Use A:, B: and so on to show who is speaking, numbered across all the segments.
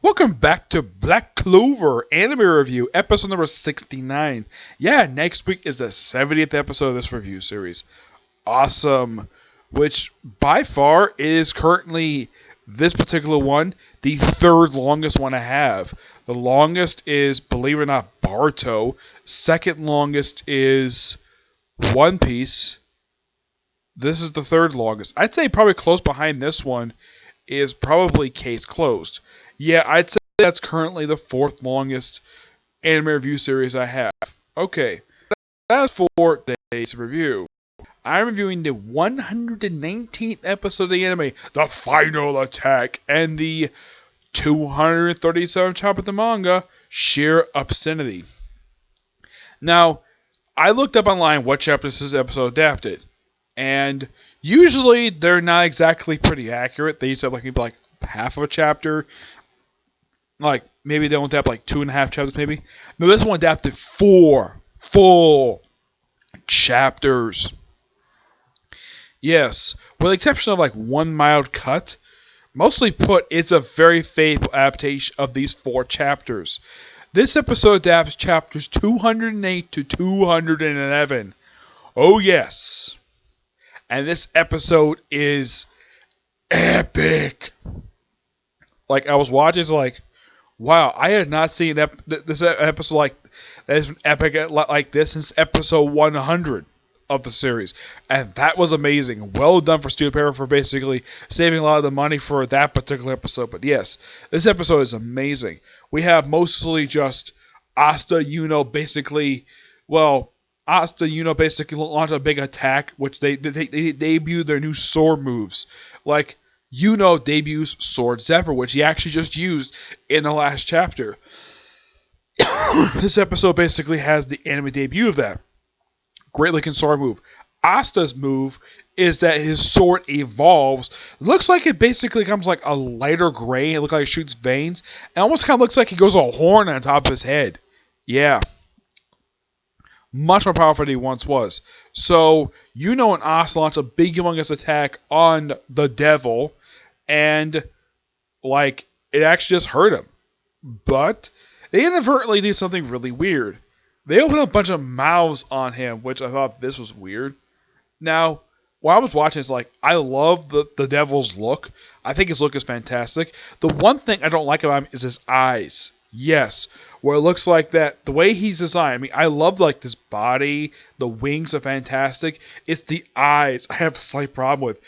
A: Welcome back to Black Clover Anime Review, episode number 69. Yeah, next week is the 70th episode of this review series. Awesome. Which, by far, is currently, this particular one, the third longest one I have. The longest is, believe it or not, Boruto. Second longest is One Piece. This is the third longest. I'd say probably close behind this one is probably Case Closed. Yeah, I'd say that's currently the fourth longest anime review series I have. Okay, that's for today's review. I'm reviewing the 119th episode of the anime, The Final Attack, and the 237th chapter of the manga, Sheer Obstinacy. Now, I looked up online what chapters this episode adapted, and usually they're not exactly pretty accurate. They usually have maybe half of a chapter. Maybe they only adapt 2.5 chapters, maybe. No, this one adapted 4 full chapters. Yes, with the exception of one mild cut. Mostly put, it's a very faithful adaptation of these 4 chapters. This episode adapts chapters 208 to 211. Oh yes. And this episode is epic. I was watching, it's wow, I had not seen this episode that has been epic like this since episode 100 of the series. And that was amazing. Well done for Studio Pair for basically saving a lot of the money for that particular episode. But yes, this episode is amazing. We have mostly just Asta basically launched a big attack, which they debuted their new sword moves. Debuts Sword Zephyr, which he actually just used in the last chapter. This episode basically has the anime debut of that. Great looking sword move. Asta's move is that his sword evolves. Looks like it basically becomes a lighter gray. It looks like it shoots veins. And almost kind of looks like he goes a horn on top of his head. Yeah. Much more powerful than he once was. So, and Asta launch a big humongous attack on the devil. And, it actually just hurt him. But, they inadvertently did something really weird. They opened a bunch of mouths on him, which I thought this was weird. Now, while I was watching, it's I love the devil's look. I think his look is fantastic. The one thing I don't like about him is his eyes. Yes, where it looks like that, the way he's designed. I love this body, the wings are fantastic. It's the eyes I have a slight problem with.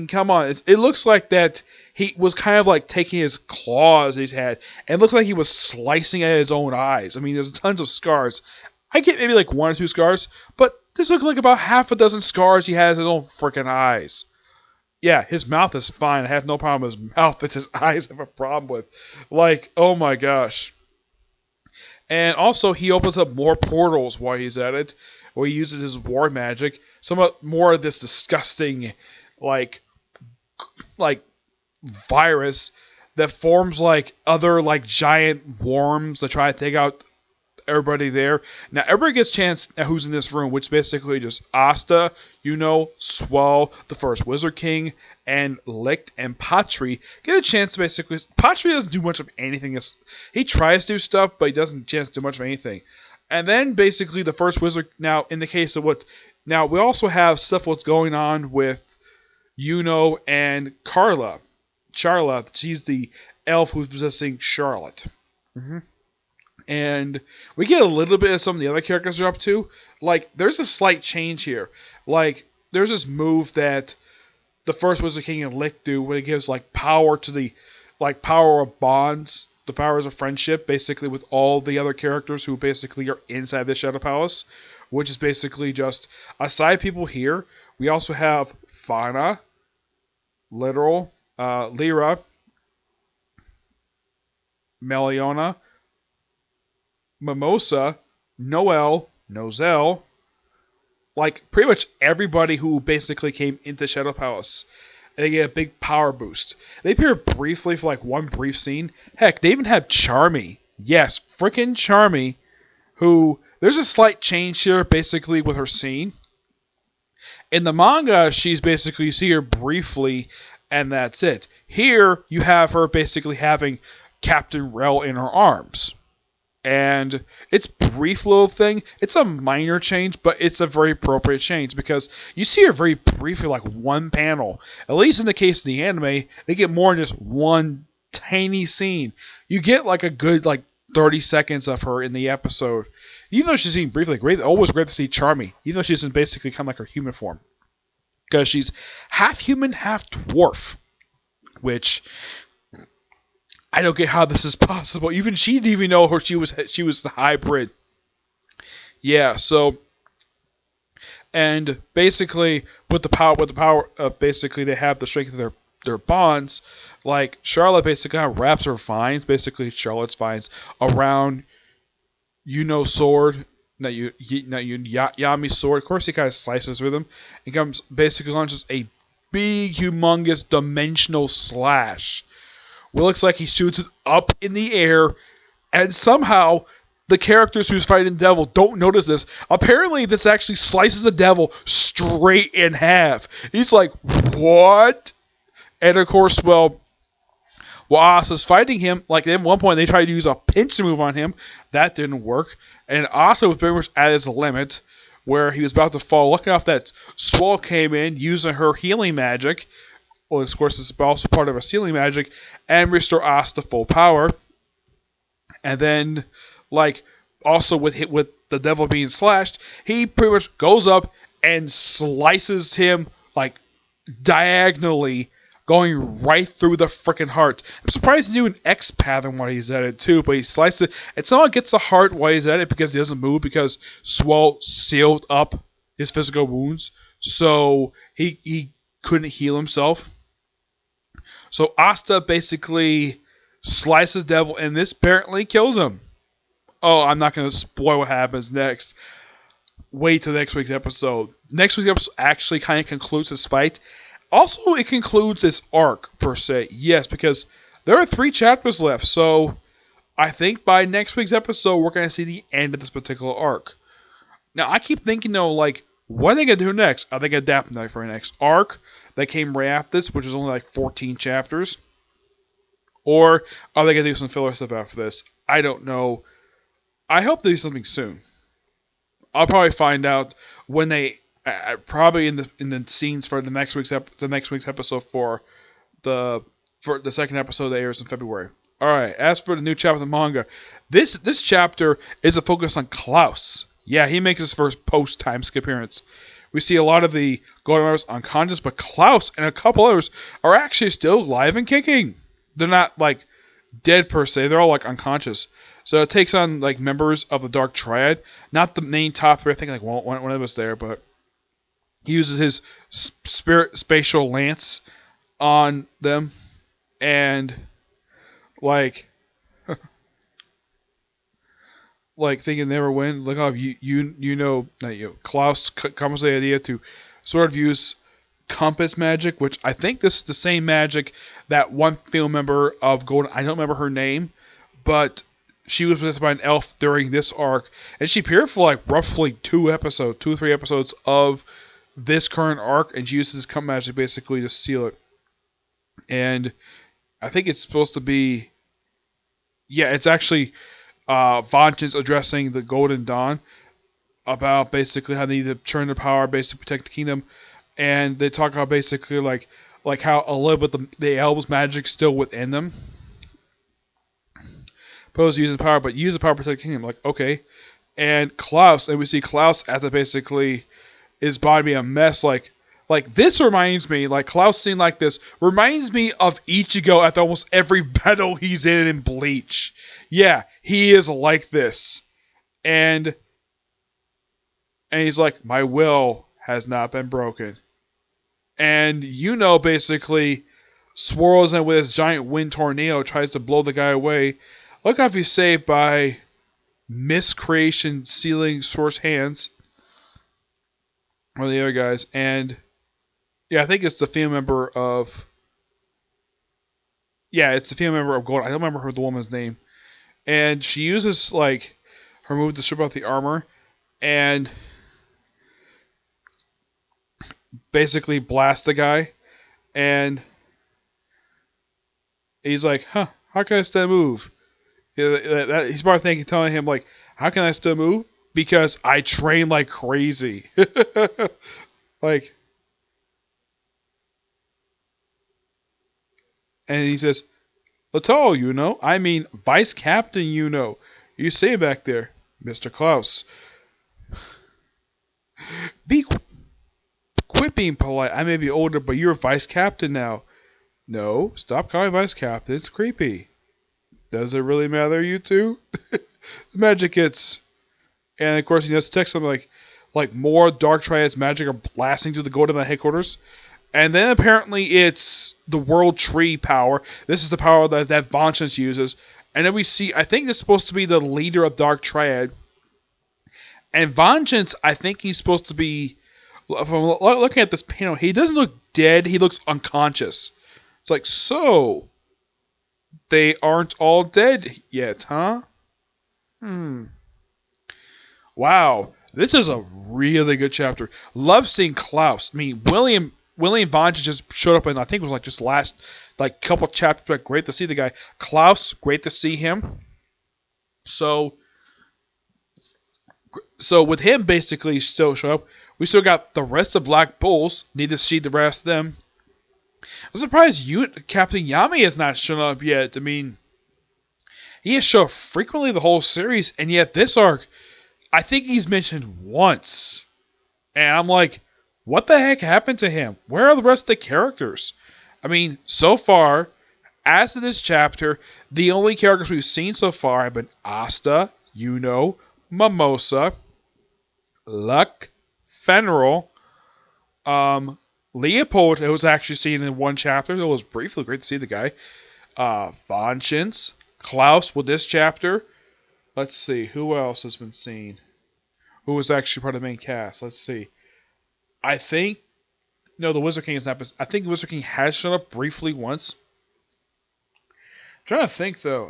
A: Come on, it looks like that he was kind of taking his claws he's had, and it looks like he was slicing at his own eyes. There's tons of scars. I get maybe 1 or 2 scars, but this looks like about half a dozen scars he has in his own freaking eyes. Yeah, his mouth is fine. I have no problem with his mouth. It's his eyes I have a problem with. Oh my gosh. And also, he opens up more portals while he's at it, where he uses his war magic. Somewhat more of this disgusting, virus that forms other giant worms that try to take out everybody there. Now, everybody gets a chance at who's in this room, which is basically just Asta, Swell, the First Wizard King, and Licht and Patri get a chance to basically... Patri doesn't do much of anything. He tries to do stuff, but he doesn't chance to do much of anything. And then, basically, the First Wizard... Now, in the case of what... Now, we also have stuff what's going on with and Carla. Charla, she's the elf who's possessing Charlotte. And we get a little bit of some of the other characters are up to. There's a slight change here. There's this move that the First Wizard King and Lick do where it gives, power to the, power of bonds, the powers of friendship, basically with all the other characters who basically are inside the Shadow Palace, which is basically just, aside people here, we also have Fauna, Literal, Lyra, Meliona, Mimosa, Noelle, Nozel, pretty much everybody who basically came into Shadow Palace. And they get a big power boost. They appear briefly for 1 brief scene. Heck, they even have Charmy. Yes, frickin' Charmy, who, there's a slight change here basically with her scene. In the manga, she's basically, you see her briefly, and that's it. Here, you have her basically having Captain Rel in her arms. And it's a brief little thing. It's a minor change, but it's a very appropriate change because you see her very briefly, like one panel. At least in the case of the anime, they get more than just one tiny scene. You get like a good 30 seconds of her in the episode. Even though she's seen briefly, always great to see Charmy. Even though she's in basically kind of like her human form, because she's half human, half dwarf, which I don't get how this is possible. Even she didn't even know she was the hybrid. Yeah, so and basically with the power of basically they have the strength of their bonds. Like Charlotte basically kind of wraps her vines, basically Charlotte's vines around sword. Yami's sword. Of course, he kind of slices with him and comes basically launches a big, humongous dimensional slash. It looks like he shoots it up in the air, and somehow the characters who's fighting the devil don't notice this. Apparently, this actually slices the devil straight in half. He's like, what? And of course, while Asa's fighting him, like at one point they tried to use a pinch move on him. That didn't work. And Asa was very much at his limit, where he was about to fall. Lucky enough that Swole came in using her healing magic. Well, of course, it's also part of her healing magic, and restore Asa to full power. And then, also with the devil being slashed, he pretty much goes up and slices him diagonally, going right through the freaking heart. I'm surprised he do an X pattern while he's at it too, but he slices it, and someone gets the heart while he's at it because he doesn't move because Swole sealed up his physical wounds, so he couldn't heal himself. So Asta basically slices Devil, and this apparently kills him. Oh, I'm not going to spoil what happens next. Wait till next week's episode. Next week's episode actually kind of concludes this fight. Also, it concludes this arc, per se. Yes, because there are 3 chapters left, so I think by next week's episode, we're going to see the end of this particular arc. Now, I keep thinking, though, what are they going to do next? Are they going to adapt for the next arc that came right after this, which is only 14 chapters? Or are they going to do some filler stuff after this? I don't know. I hope they do something soon. I'll probably find out when they probably in the scenes for the next week's episode for the second episode that airs in February. All right. As for the new chapter of the manga, this chapter is a focus on Klaus. Yeah, he makes his first post-time skip appearance. We see a lot of the Golden members unconscious, but Klaus and a couple others are actually still alive and kicking. They're not dead per se. They're all unconscious. So it takes on members of the Dark Triad, not the main top 3. I think one of them was there, but he uses his spirit spatial lance on them, and thinking never win. Look how Klaus comes with the idea to sort of use compass magic, which I think this is the same magic that one female member of Golden, I don't remember her name, but she was possessed by an elf during this arc, and she appeared for roughly 2 or 3 episodes of this current arc, and she uses compass magic basically to seal it. And I think it's supposed to be, it's actually Vanchins addressing the Golden Dawn about basically how they need to turn their power, basically protect the kingdom, and they talk about basically how a little bit the elves' magic still within them. Opposed to using power, but use the power to protect the kingdom. Okay. And Klaus, and we see Klaus at the basically his body being a mess. This reminds me, Klaus scene like this reminds me of Ichigo at almost every battle he's in Bleach. Yeah, he is like this. And he's like, my will has not been broken. And basically swirls in with his giant wind tornado, tries to blow the guy away. Look how he's saved by miscreation sealing source hands. Or the other guys. And yeah, I think it's the female member of... Yeah, it's the female member of Gold. I don't remember the woman's name. And she uses, her move to strip out the armor. And basically blast the guy. And he's like, huh, How can I still move? He's probably telling him like, how can I still move? Because I train like crazy. Like, and he says, Lato, you know. I mean, Vice Captain, you know. You say back there, Mr. Klaus. Be quit being polite. I may be older, but you're Vice Captain now. No, stop calling Vice Captain. It's creepy. Does it really matter, you two? Magic hits. And of course, he has text something like more Dark Triad's magic are blasting through the Golden Knight headquarters. And then apparently it's the World Tree power. This is the power that Vengeance uses. And then we see, I think this is supposed to be the leader of Dark Triad. And Vengeance, I think he's supposed to be, if I'm looking at this panel, he doesn't look dead, he looks unconscious. It's like, so, they aren't all dead yet, huh? Wow, this is a really good chapter. Love seeing Klaus. I mean, William Vengeance just showed up and I think it was like just last couple chapters. But great to see the guy. Klaus, great to see him. So with him basically still showing up, we still got the rest of Black Bulls. Need to see the rest of them. I'm surprised Captain Yami has not shown up yet. I mean, he has shown up frequently the whole series, and yet this arc, I think he's mentioned once. And I'm like, what the heck happened to him? Where are the rest of the characters? I mean, so far, as of this chapter, the only characters we've seen so far have been Asta, Yuno, Mimosa, Luck, Fenrir, Leopold, who was actually seen in one chapter. It was briefly great to see the guy. Vengeance, Klaus with this chapter. Let's see, who else has been seen? Who was actually part of the main cast? Let's see. I think, no, the Wizard King is not. I think the Wizard King has shown up briefly once. I'm trying to think though.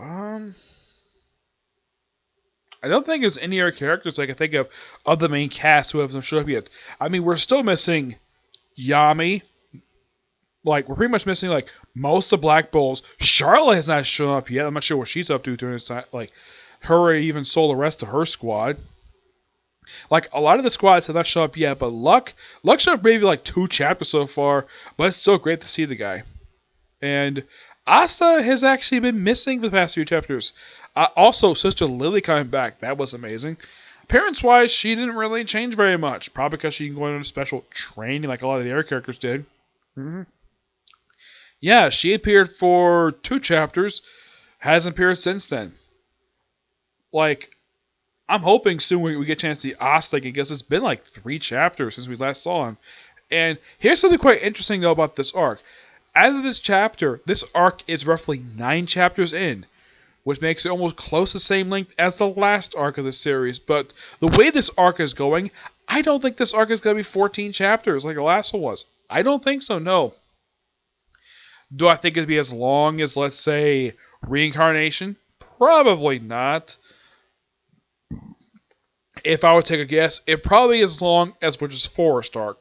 A: I don't think there's any other characters I can think of the main cast who haven't shown up yet. I mean, we're still missing Yami. Like, we're pretty much missing like most of Black Bulls. Charlotte has not shown up yet. I'm not sure what she's up to during this time. Like, her even sold the rest of her squad. Like, a lot of the squads have not shown up yet, but Luck showed up maybe like 2 chapters so far, but it's still great to see the guy. And Asta has actually been missing the past few chapters. Also, Sister Lily coming back. That was amazing. Appearance-wise, she didn't really change very much. Probably because she can go on a special training like a lot of the other characters did. Yeah, she appeared for 2 chapters. Hasn't appeared since then. Like, I'm hoping soon we get a chance to see Asta again, because it's been like 3 chapters since we last saw him. And here's something quite interesting though about this arc. As of this chapter, this arc is roughly 9 chapters in, which makes it almost close to the same length as the last arc of the series. But the way this arc is going, I don't think this arc is going to be 14 chapters like the last one was. I don't think so, no. Do I think it'd be as long as, let's say, Reincarnation? Probably not. If I would take a guess, it probably is as long as Witch's Forest arc.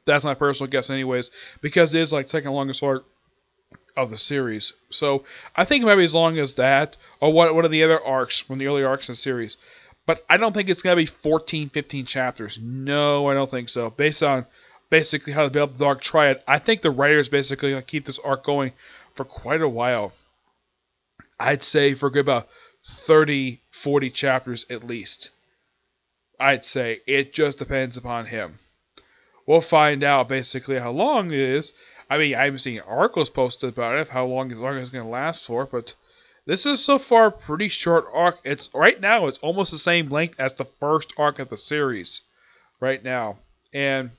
A: That's my personal guess anyways, because it is like second longest arc of the series. So I think it might be as long as that, or one of the other arcs from the early arcs in the series. But I don't think it's going to be 14, 15 chapters. No, I don't think so. Based on basically how to build up the Dark Triad, I think the writers basically going to keep this arc going for quite a while. I'd say for a good about 30, 40 chapters at least. I'd say. It just depends upon him. We'll find out basically how long it is. I mean, I haven't seen articles posted about it, how long it's going to last for, but this is so far a pretty short arc. Right now, it's almost the same length as the first arc of the series. Right now. And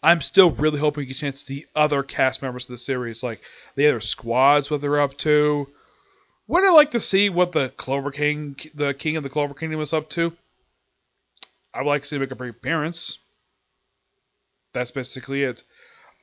A: I'm still really hoping we get a chance to see other cast members of the series, like the other squads, what they're up to. Would I like to see what the Clover King, the King of the Clover Kingdom, is up to? I would like to see him make a brief appearance. That's basically it.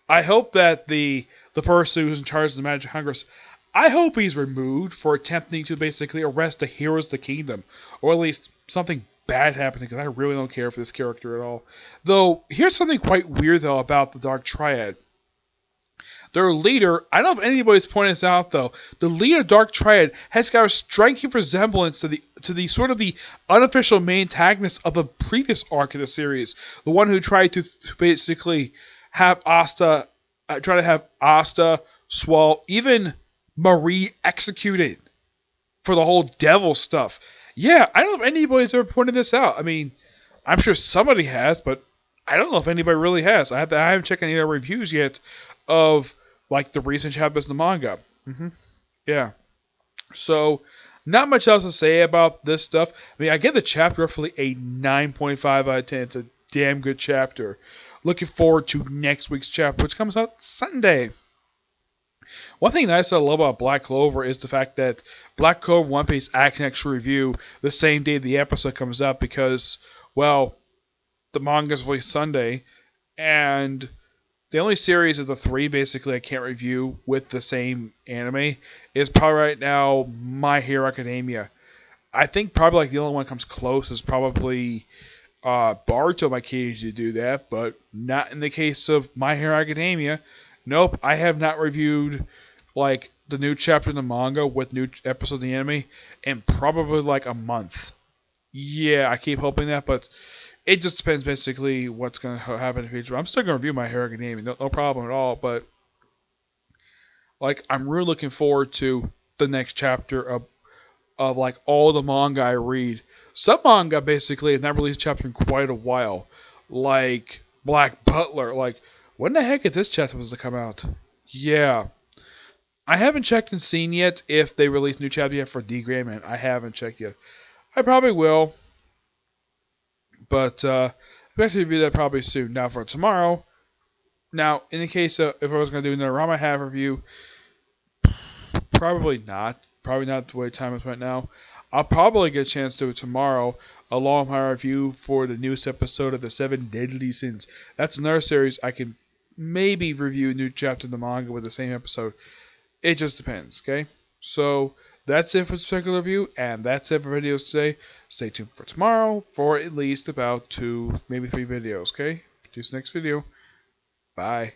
A: I hope that the person who's in charge of the Magic Congress, I hope he's removed for attempting to basically arrest the heroes of the kingdom. Or at least something bad happening, because I really don't care for this character at all. Though, here's something quite weird though about the Dark Triad. Their leader, I don't know if anybody's pointed this out though. The leader, Dark Triad, has got a striking resemblance to the sort of the unofficial main antagonist of the previous arc of the series, the one who tried to basically have Asta, Swall, even Marie executed for the whole devil stuff. Yeah, I don't know if anybody's ever pointed this out. I mean, I'm sure somebody has, but I don't know if anybody really has. I haven't checked any other reviews yet of like the recent chapters in the manga. Yeah. So, not much else to say about this stuff. I mean, I give the chapter roughly a 9.5 out of 10. It's a damn good chapter. Looking forward to next week's chapter, which comes out Sunday. One thing nice I love about Black Clover is the fact that Black Clover One Piece I can actually review the same day the episode comes out because, well, the manga's released Sunday, and the only series of the three basically I can't review with the same anime is probably right now My Hero Academia. I think probably like the only one that comes close is probably Boruto might occasionally do that, but not in the case of My Hero Academia. Nope, I have not reviewed like the new chapter in the manga with new episodes of the anime in probably like a month. Yeah, I keep hoping that, but it just depends basically what's going to happen in the future. I'm still going to review My Hero Academia, no problem at all, but like I'm really looking forward to the next chapter of like all the manga I read. Some manga basically have not released a chapter in quite a while, like Black Butler. Like, when the heck is this chapter supposed to come out? Yeah. I haven't checked and seen yet if they release new chapter yet for D-Gram, and I haven't checked yet. I probably will, but we'll actually review that probably soon. Now for tomorrow, now in the case of if I was going to do another Rama Half review, probably not. Probably not the way time is right now. I'll probably get a chance to do it tomorrow, along with my review for the newest episode of the Seven Deadly Sins. That's another series I can maybe review a new chapter in the manga with the same episode. It just depends, okay? So, that's it for this particular review, and that's it for videos today. Stay tuned for tomorrow for at least about 2, maybe 3 videos, okay? See you next video. Bye.